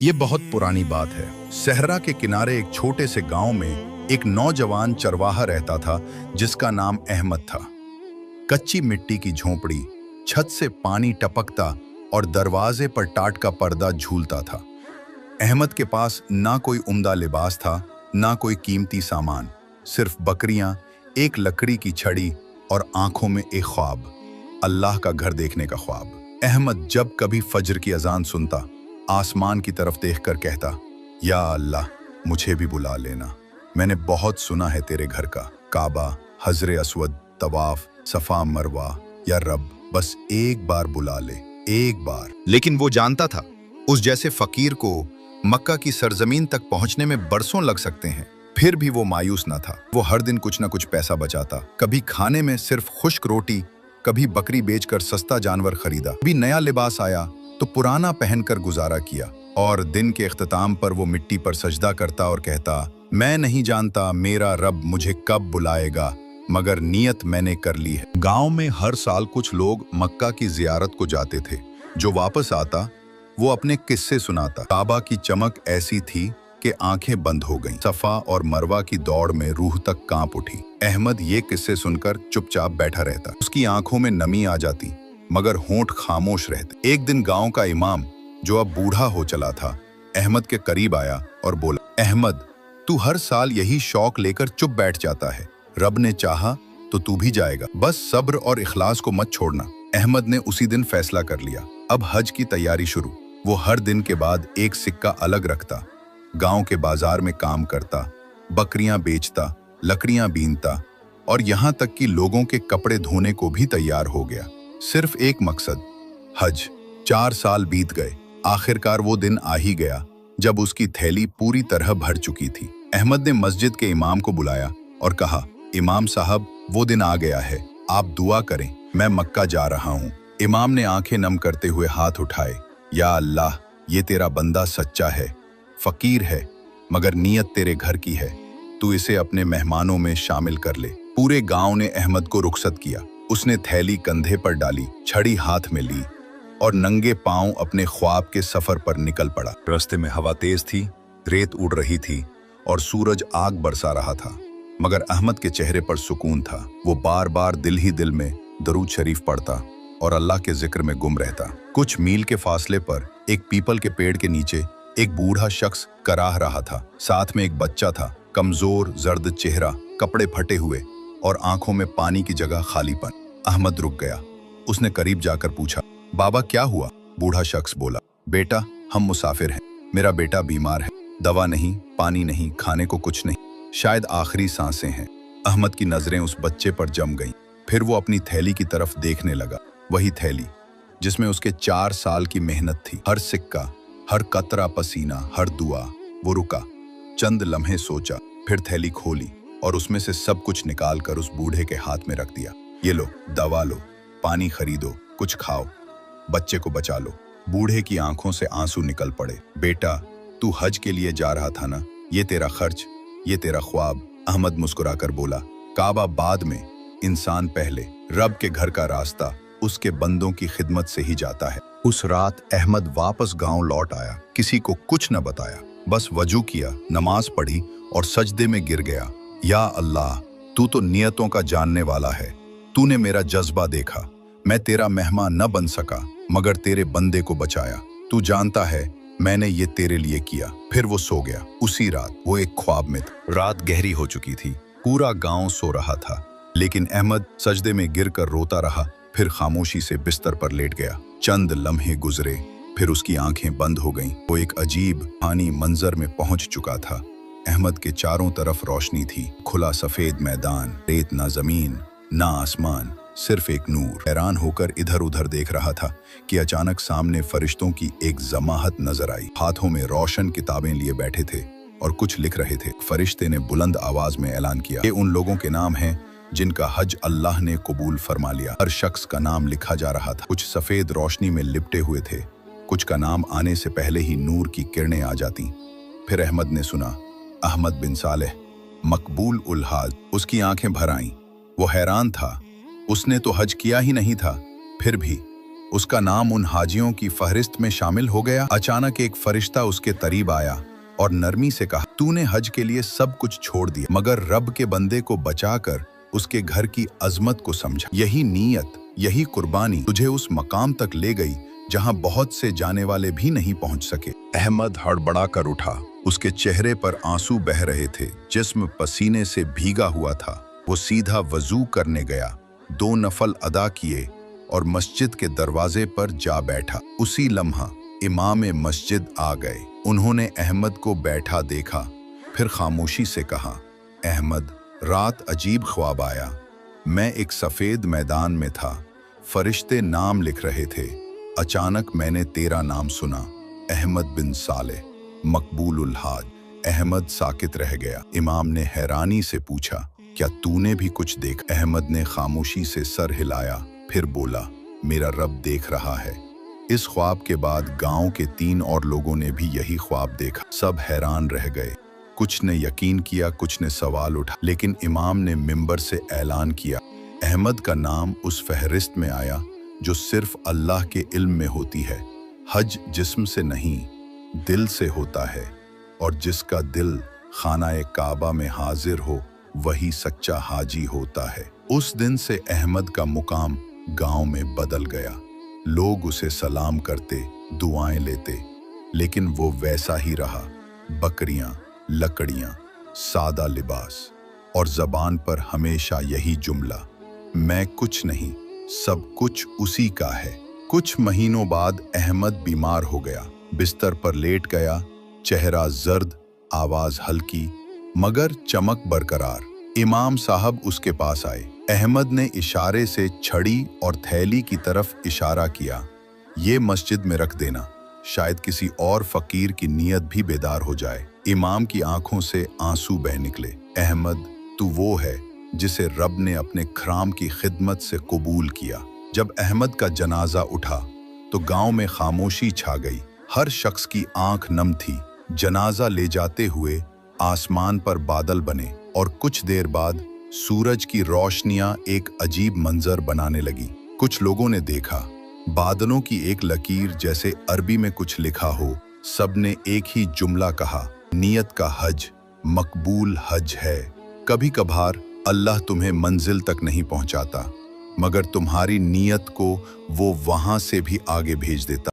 ये बहुत पुरानी बात है। सहरा के किनारे एक छोटे से गांव में एक नौजवान चरवाहा रहता था जिसका नाम अहमद था। कच्ची मिट्टी की झोंपड़ी, छत से पानी टपकता और दरवाजे पर टाट का पर्दा झूलता था। अहमद के पास ना कोई उम्दा लिबास था, ना कोई कीमती सामान, सिर्फ बकरियां, एक लकड़ी की छड़ी और आंखों में एक ख्वाब, अल्लाह का घर देखने का ख्वाब। अहमद जब कभी फज्र की अजान सुनता, आसमान की तरफ देखकर कहता, या अल्लाह, मुझे भी बुला लेना। मैंने बहुत सुना है तेरे घर का, काबा, हजरे अस्वद, तवाफ, सफा मरवा। या रब, बस एक बार बुला ले, एक बार। लेकिन वो जानता था, उस जैसे फकीर को मक्का की सरजमीन तक पहुंचने में बरसों लग सकते हैं। फिर भी वो मायूस न था। वो हर दिन कुछ न कुछ पैसा बचाता, कभी खाने में सिर्फ खुश्क रोटी, कभी बकरी बेचकर सस्ता जानवर खरीदा, कभी नया लिबास आया तो पुराना पहनकर गुजारा किया। और दिन के इख्तिताम पर वो मिट्टी पर सजदा करता और कहता, मैं नहीं जानता मेरा रब मुझे कब बुलाएगा, मगर नियत मैंने कर ली है। गांव में हर साल कुछ लोग मक्का की जियारत को जाते थे। जो वापस आता वो अपने किस्से सुनाता। काबा की चमक ऐसी थी कि आंखें बंद हो गईं। सफा और मरवा की दौड़ में रूह तक कांप उठी। अहमद ये किस्से सुनकर चुपचाप बैठा रहता। उसकी आंखों में नमी आ जाती, मगर होंठ खामोश रहते। एक दिन गांव का इमाम, जो अब बूढ़ा हो चला था, अहमद के करीब आया और बोला, अहमद, तू हर साल यही शौक लेकर चुप बैठ जाता है। रब ने चाहा तो तू भी जाएगा, बस सब्र और इखलास को मत छोड़ना। अहमद ने उसी दिन फैसला कर लिया, अब हज की तैयारी शुरू। वो हर दिन के बाद एक सिक्का अलग रखता, गांव के बाजार में काम करता, बकरियां बेचता, लकड़ियां बीनता और यहाँ तक कि लोगों के कपड़े धोने को भी तैयार हो गया। सिर्फ एक मकसद, हज। 4 साल बीत गए। आखिरकार वो दिन आ ही गया जब उसकी थैली पूरी तरह भर चुकी थी। अहमद ने मस्जिद के इमाम को बुलाया और कहा, इमाम साहब, वो दिन आ गया है, आप दुआ करें, मैं मक्का जा रहा हूँ। इमाम ने आंखें नम करते हुए हाथ उठाए, या अल्लाह, ये तेरा बंदा सच्चा है, फकीर है, मगर नीयत तेरे घर की है, तू इसे अपने मेहमानों में शामिल कर ले। पूरे गांव ने अहमद को रुखसत किया। उसने थैली कंधे पर डाली, छड़ी हाथ में ली और नंगे पांव अपने ख्वाब के सफर पर निकल पड़ा। रास्ते में हवा तेज थी, रेत उड़ रही थी और सूरज आग बरसा रहा था, मगर अहमद के चेहरे पर सुकून था। वो बार बार दिल ही दिल में दरूद शरीफ पढ़ता और अल्लाह के जिक्र में गुम रहता। कुछ मील के फासले पर एक पीपल के पेड़ के नीचे एक बूढ़ा शख्स कराह रहा था। साथ में एक बच्चा था, कमजोर, जर्द चेहरा, कपड़े फटे हुए और आंखों में पानी की जगह खालीपन। अहमद रुक गया। उसने करीब जाकर पूछा, बाबा क्या हुआ? बूढ़ा शख्स बोला, बेटा, हम मुसाफिर हैं, मेरा बेटा बीमार है, दवा नहीं, पानी नहीं, खाने को कुछ नहीं, शायद आखिरी सांसें हैं। अहमद की नजरें उस बच्चे पर जम गईं। फिर वो अपनी थैली की तरफ देखने लगा, वही थैली जिसमें उसके 4 साल की मेहनत थी। हर सिक्का, हर कतरा पसीना, हर दुआ। वो रुका, चंद लम्हे सोचा, फिर थैली खोली और उसमें से सब कुछ निकालकर उस बूढ़े के हाथ में रख दिया। ये लो, दवा लो, पानी खरीदो, कुछ खाओ, बच्चे को बचा लो। बूढ़े की आंखों से आंसू निकल पड़े। बेटा, तू हज के लिए जा रहा था ना, ये तेरा खर्च, ये तेरा ख्वाब। अहमद मुस्कुराकर बोला, काबा बाद में, इंसान पहले। रब के घर का रास्ता उसके बंदों की खिदमत से ही जाता है। उस रात अहमद वापस गांव लौट आया। किसी को कुछ न बताया, बस वजू किया, नमाज पढ़ी और सजदे में गिर गया। या अल्लाह, तू तो नियतों का जानने वाला है, तूने मेरा जज्बा देखा। मैं तेरा मेहमान न बन सका, मगर तेरे बंदे को बचाया। तू जानता है मैंने ये तेरे लिए किया। फिर वो सो गया। उसी रात वो एक ख्वाब में था। रात गहरी हो चुकी थी, पूरा गांव सो रहा था, लेकिन अहमद सजदे में गिरकर रोता रहा। फिर खामोशी से बिस्तर पर लेट गया। चंद लम्हे गुजरे, फिर उसकी आंखें बंद हो गईं। वो एक अजीब पानी मंजर में पहुंच चुका था। अहमद के चारों तरफ रोशनी थी, खुला सफेद मैदान, रेत ना जमीन ना आसमान, सिर्फ एक नूर। हैरान होकर इधर उधर देख रहा था कि अचानक सामने फरिश्तों की एक जमाहत नजर आई। हाथों में रोशन किताबें लिए बैठे थे और कुछ लिख रहे थे। फरिश्ते ने बुलंद आवाज में ऐलान किया, ये उन लोगों के नाम हैं जिनका हज अल्लाह ने कबूल फरमा लिया। हर शख्स का नाम लिखा जा रहा था। कुछ सफेद रोशनी में लिपटे हुए थे, कुछ का नाम आने से पहले ही नूर की किरणें आ जाती। फिर अहमद ने सुना, अहमद बिन सालेह, मकबूल उल हाज। उसकी आंखें भर आईं। वो हैरान था, उसने तो हज किया ही नहीं था, फिर भी उसका नाम उन हाजियों की फहरिस्त में शामिल हो गया। अचानक एक फरिश्ता उसके करीब आया और नरमी से कहा, तूने हज के लिए सब कुछ छोड़ दिया, मगर रब के बंदे को बचाकर उसके घर की अजमत को समझा। यही नीयत, यही कुर्बानी तुझे उस मकाम तक ले गई जहां बहुत से जाने वाले भी नहीं पहुंच सके। अहमद हड़बड़ा कर उठा। उसके चेहरे पर आंसू बह रहे थे, जिस्म पसीने से भीगा हुआ था। वो सीधा वजू करने गया, 2 नफल अदा किए और मस्जिद के दरवाजे पर जा बैठा। उसी लम्हा इमाम मस्जिद आ गए। उन्होंने अहमद को बैठा देखा, फिर खामोशी से कहा, अहमद, रात अजीब ख्वाब आया। मैं एक सफ़ेद मैदान में था, फरिश्ते नाम लिख रहे थे। अचानक मैंने तेरा नाम सुना, अहमद बिन सालेह मकबूलुल हाज। अहमद साकित रह गया। इमाम ने हैरानी से पूछा, क्या तूने भी कुछ देखा? अहमद ने खामोशी से सर हिलाया, फिर बोला, मेरा रब देख रहा है। इस ख्वाब के बाद गांव के 3 और लोगों ने भी यही ख्वाब देखा। सब हैरान रह गए। कुछ ने यकीन किया, कुछ ने सवाल उठा, लेकिन इमाम ने मिंबर से ऐलान किया, अहमद का नाम उस फहरिस्त में आया जो सिर्फ अल्लाह के इल्म में होती है। हज जिस्म से नहीं, दिल से होता है, और जिसका दिल खाना-ए काबा में हाजिर हो वही सच्चा हाजी होता है। उस दिन से अहमद का मुकाम गांव में बदल गया। लोग उसे सलाम करते, दुआएं लेते, लेकिन वो वैसा ही रहा। बकरियां, लकड़ियां, सादा लिबास, और ज़बान पर हमेशा यही जुमला, मैं कुछ नहीं, सब कुछ उसी का है। कुछ महीनों बाद अहमद बीमार हो गया। बिस्तर पर लेट गया, चेहरा जर्द, आवाज हल्की, मगर चमक बरकरार। इमाम साहब उसके पास आए। अहमद ने इशारे से छड़ी और थैली की तरफ इशारा किया, ये मस्जिद में रख देना, शायद किसी और फकीर की नीयत भी बेदार हो जाए। इमाम की आंखों से आंसू बह निकले। अहमद, तू वो है जिसे रब ने अपने खराम की खिदमत से कबूल किया। जब अहमद का जनाजा उठा तो गांव में खामोशी छा गई। हर शख्स की आंख नम थी। जनाजा ले जाते हुए आसमान पर बादल बने और कुछ देर बाद सूरज की रोशनियां एक अजीब मंजर बनाने लगी। कुछ लोगों ने देखा, बादलों की एक लकीर जैसे अरबी में कुछ लिखा हो। सबने एक ही जुमला कहा, नियत का हज मकबूल हज है। कभी कभार अल्लाह तुम्हें मंजिल तक नहीं पहुंचाता, मगर तुम्हारी नीयत को वो वहां से भी आगे भेज देता।